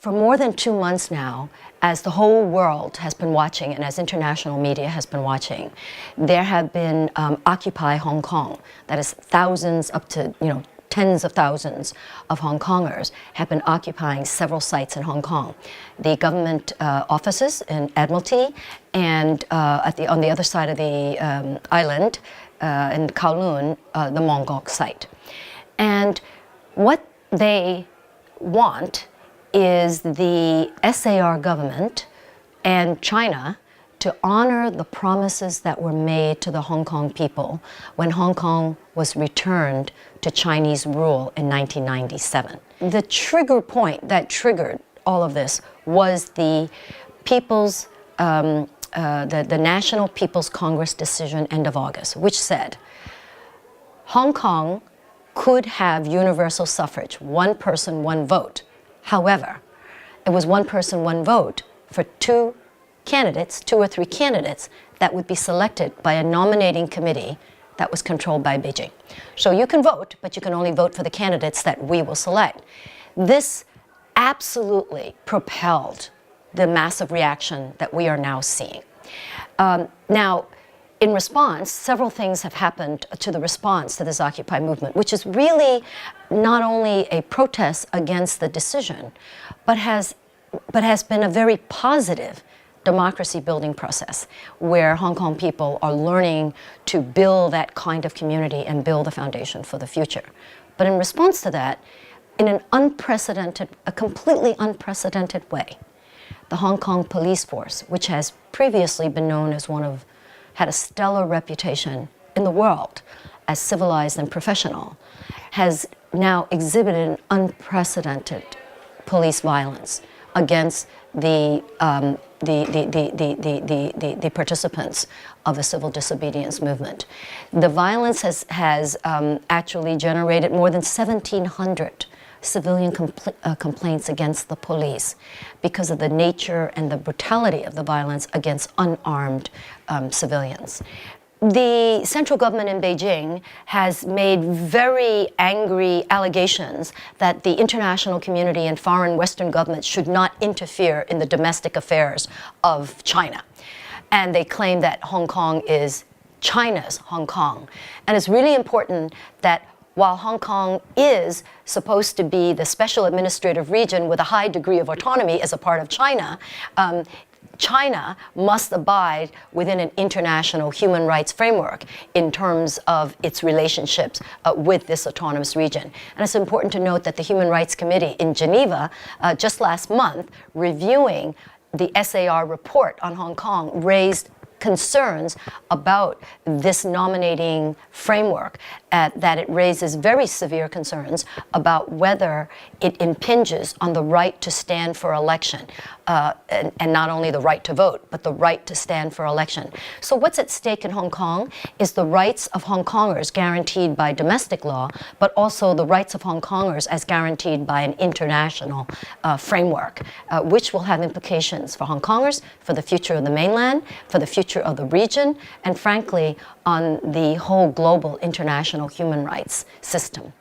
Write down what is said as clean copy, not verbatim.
for more than 2 months now, as the whole world has been watching and as international media has been watching, there have been Occupy Hong Kong. That is thousands, up to tens of thousands of Hong Kongers have been occupying several sites in Hong Kong. The government offices in Admiralty and on the other side of the island in Kowloon, the Mongkok site. And what they want is the SAR government and China to honor the promises that were made to the Hong Kong people when Hong Kong was returned to Chinese rule in 1997. The trigger point that triggered all of this was the National People's Congress decision end of August, which said Hong Kong could have universal suffrage, one person, one vote. However, it was one person, one vote for two or three candidates that would be selected by a nominating committee that was controlled by Beijing. So you can vote, but you can only vote for the candidates that we will select. This absolutely propelled the massive reaction that we are now seeing. Now, in response, several things have happened to the response to this Occupy movement, which is really not only a protest against the decision, but has been a very positive democracy building process where Hong Kong people are learning to build that kind of community and build a foundation for the future. But in response to that, in a completely unprecedented way, the Hong Kong police force, which has previously been known as had a stellar reputation in the world as civilized and professional, has now exhibited an unprecedented police violence against the participants of the civil disobedience movement. The violence has actually generated more than 1,700 civilian complaints against the police because of the nature and the brutality of the violence against unarmed civilians. The central government in Beijing has made very angry allegations that the international community and foreign Western governments should not interfere in the domestic affairs of China. And they claim that Hong Kong is China's Hong Kong. And it's really important that while Hong Kong is supposed to be the special administrative region with a high degree of autonomy as a part of China, China must abide within an international human rights framework in terms of its relationships with this autonomous region. And it's important to note that the Human Rights Committee in Geneva just last month, reviewing the SAR report on Hong Kong, raised concerns about this nominating framework, that it raises very severe concerns about whether it impinges on the right to stand for election, and not only the right to vote, but the right to stand for election. So what's at stake in Hong Kong is the rights of Hong Kongers guaranteed by domestic law, but also the rights of Hong Kongers as guaranteed by an international framework, which will have implications for Hong Kongers, for the future of the mainland, for the future of the region, and frankly, on the whole global international human rights system.